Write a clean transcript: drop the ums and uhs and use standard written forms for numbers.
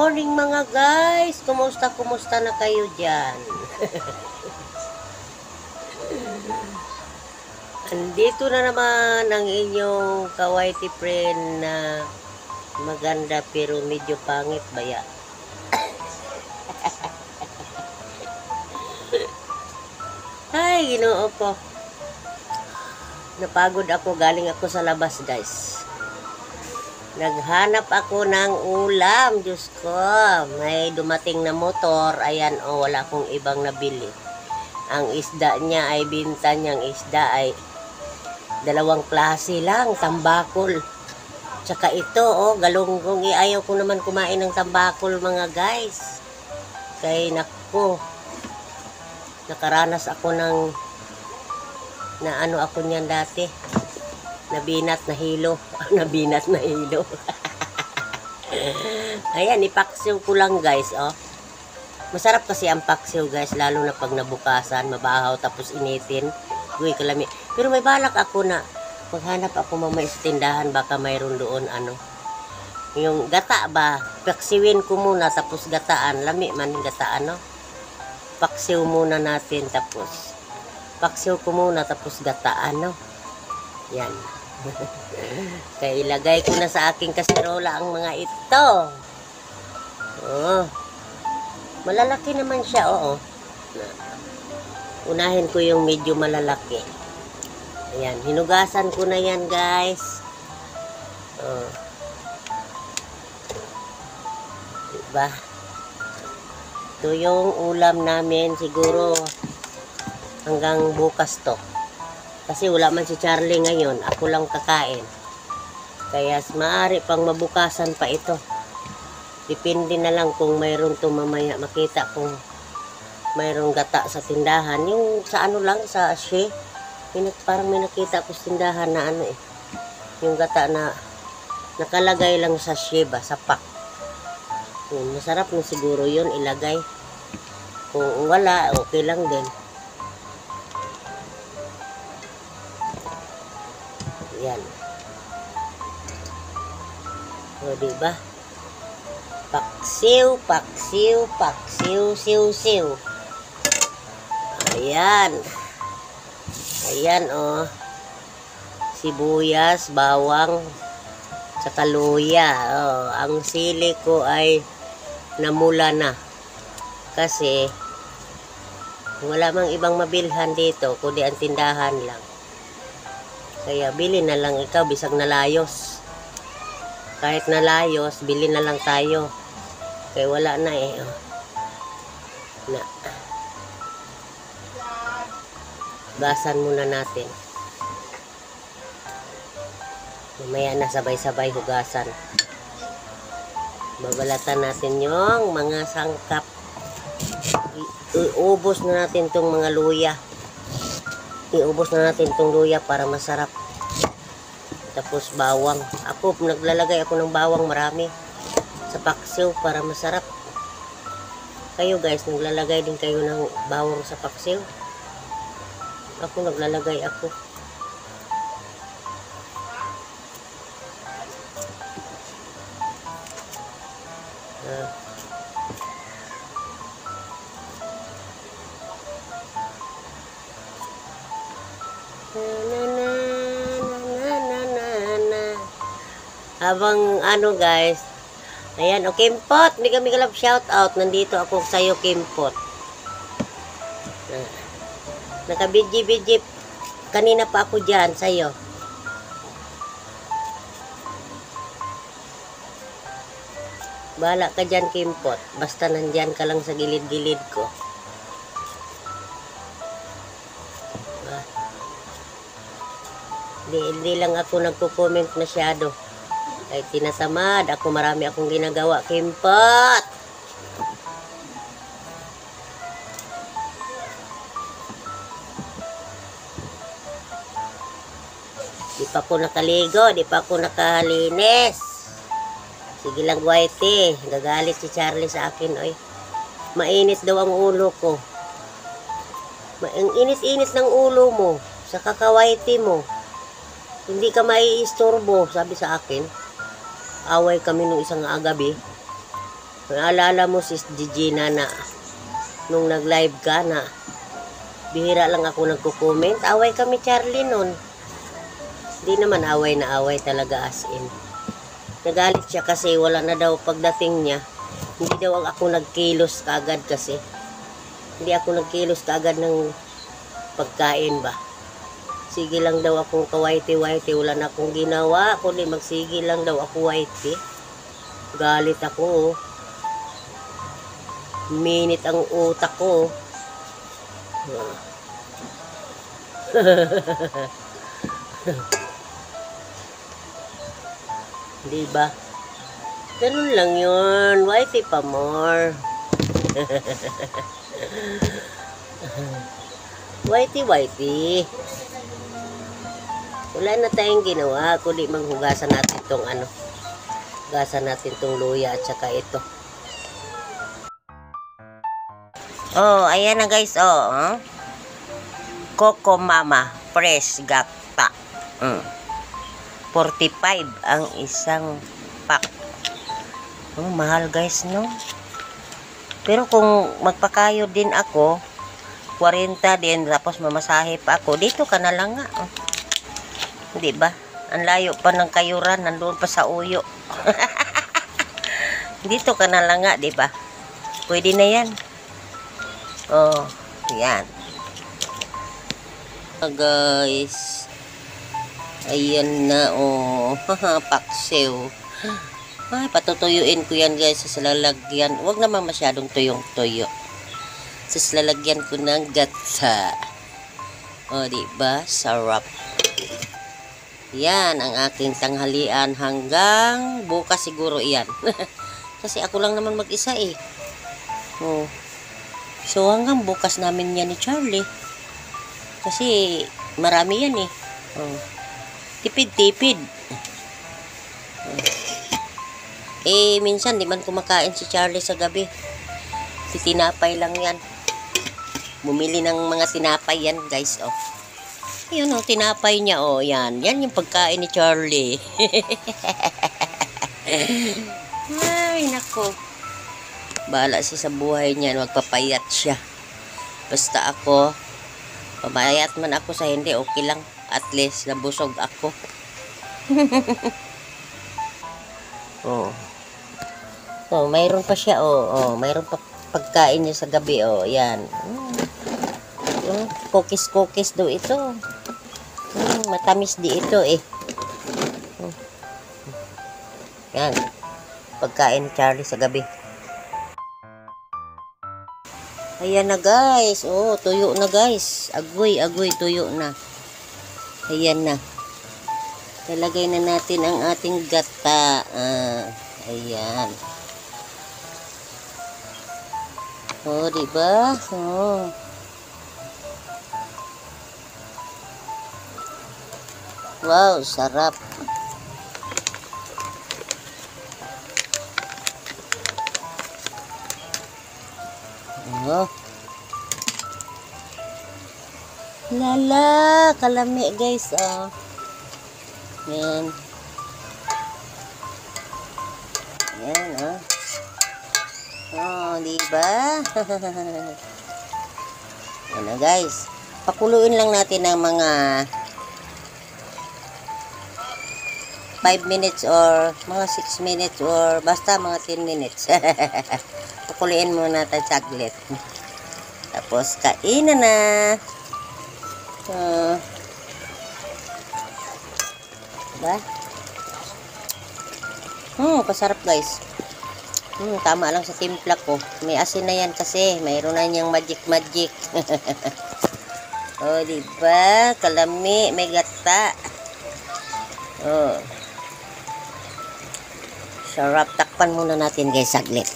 morning mga guys! Kumusta na kayo dyan? Andito na naman ang inyong kawaiti friend na maganda pero medyo pangit baya. Ay, Ginoo po. Napagod ako, galing ako sa labas guys. Naghanap ako ng ulam, Diyos ko. May dumating na motor, ayan o, wala akong ibang nabili. Ang isda niya ay, binta niyang isda ay dalawang klase lang, tambakol. Tsaka ito, oh, galunggong. Ayaw ko naman kumain ng tambakol mga guys. Kaya nako, nakaranas ako ng, na ano ako niyan dati. Nabinat na hilo. Nabinat na hilo. Ayan, ipaksiw ko lang guys, oh. Masarap kasi ang paksiw guys, lalo na pag nabukasan, mabahaw, tapos initin. Uy, kalami. Pero may balak ako na maghanap ako mamaya sa tindahan, baka mayroon doon ano. Yung gata ba, paksiwin ko muna, tapos gataan. Lami man yung gataan, no? Paksiw muna natin, tapos paksiw ko muna, tapos gataan, no? Yan. Kaya ilagay ko na sa aking kaserola ang mga ito. Oh. Malalaki naman siya, oo. Unahin ko yung medyo malalaki. Ayan, hinugasan ko na yan, guys. Oh. Diba? Ito yung ulam namin, siguro hanggang bukas to. Kasi wala man si Charlie ngayon. Ako lang kakain. Kaya maaari pang mabukasan pa ito. Depende na lang kung mayroon to mamaya. Makita kung mayroong gata sa tindahan. Yung sa ano lang, sa she. Parang may nakita ko sa tindahan na ano eh. Yung gata na nakalagay lang sa she ba, sa pack. Masarap na siguro yun ilagay. Kung wala, okay lang din. Yan. O, diba? Paksiw, paksiw, paksiw, siw, siw. Ayan. Ayan, o. Sibuyas, bawang, tsaka luya. O, ang sili ko ay namula na. Kasi, wala mang ibang mabilhan dito, kundi ang tindahan lang. Kaya bili na lang ikaw, bisag nalayos. Kahit nalayos, bili na lang tayo. Kaya wala na eh. Oh. Na. Gasan muna natin. Mamaya na sabay-sabay hugasan. Babalatan natin yung mga sangkap. Iubos na natin tong mga luya. Iubos na natin itong luya para masarap. Tapos bawang. Ako, naglalagay ako ng bawang marami sa paksiw para masarap. Kayo guys, naglalagay din kayo ng bawang sa paksiw? Ako, naglalagay ako. Habang ano guys, ayan, o Kimpot, hindi kami kalab shout out, nandito ako sa'yo Kimpot. Nakabidji-bidji, kanina pa ako dyan sa'yo. Bahala ka dyan Kimpot, basta nandyan ka lang sa gilid-gilid ko. Hindi lang ako nagko-comment masyado. Ay tinatamad. Ako marami akong ginagawa. Kimpot! Di pa ako nakaligo. Di pa ako nakahalinis. Sige lang, Whitey. Gagalit si Charlie sa akin. Oy. Mainit daw ang ulo ko. Ang init-init ng ulo mo. Sa kakawaiti mo. Hindi ka maiistorbo, sabi sa akin. Away kami nung isang gabi. Naalala mo si Gina na nung nag-live ka na bihira lang ako nagko-comment. Away kami Charlie nun. Hindi naman away na away talaga as in. Nagalit siya kasi wala na daw pagdating niya. Hindi daw ako nagkilos kaagad kasi. Hindi ako nagkilos kaagad ng pagkain ba. Sige lang daw akong kawaiti-waiti. Wala na akong ginawa. Kundi magsige lang daw ako waiti. Galit ako. Minit ang utak ko. Diba? Ganun lang yun. Waiti pa more. Waiti. Wala na tayong ginawa. Kundi manghugasan natin tong ano. Hugasan natin tong luya at saka ito. Oh, ayan na guys, oh. Coco Mama fresh gata. 45 ang isang pack. Oh, mahal guys, no? Pero kung magpakayo din ako, 40 din, tapos mamasahe pa ako, dito ka na lang nga. Oh. Di ba? Ang layo pa ng Kayuran, nandoon pa sa Uyo. Dito ka na lang nga, di ba? Pwede na yan. Oh, yan. Guys. Ayan na, oh. Paksew. Ay, patutuyuin ko yan, guys, sa lalagyan. Huwag naman masyadong tuyong-tuyo. Sa lalagyan ko ng gatsa. Oh, diba? Sarap. Yan ang aking tanghalian hanggang bukas siguro iyan. Kasi ako lang naman mag-isa eh. Oh. So, hanggang bukas namin yan ni Charlie. Kasi, marami yan eh. Oh. Tipid-tipid. Eh, minsan, di man kumakain si Charlie sa gabi. Tinapay lang yan. Bumili ng mga tinapay yan, guys, oh. Yun, oh, tinapay niya, oh, yan. Yan yung pagkain ni Charlie. Ay, nako. Bahala siya sa buhay niya, magpapayat siya. Basta ako, pabayat man ako sa hindi, okay lang. At least, nabusog ako. Oh. Oh, mayroon pa siya, oh. Mayroon pa pagkain niya sa gabi, oh. Yan. Cookies daw ito. Matamis di ito, eh. Yan. Pagkain ni Charlie sa gabi. Ayan na guys. Oh, tuyo na guys. Agoy, tuyo na. Ayan na. Talagay na natin ang ating gata. Ayan. Oh, diba? Oh. Wow, sarap. Oh. Lala, kalami guys, oh. Yan. Yan, oh. Oh, diba? Ano guys, pakuluin lang natin ng mga 5 minutes or mga 6 minutes or basta mga 10 minutes. Pakuluin muna natin saglit. Tapos kainan na. Diba? Kasarap guys. Tama lang sa timpla ko. May asin na yan kasi. Mayroon na niyang magic. Oh, diba? Kalami. May gata. Oh. Sarap. Takpan muna natin guys saglit.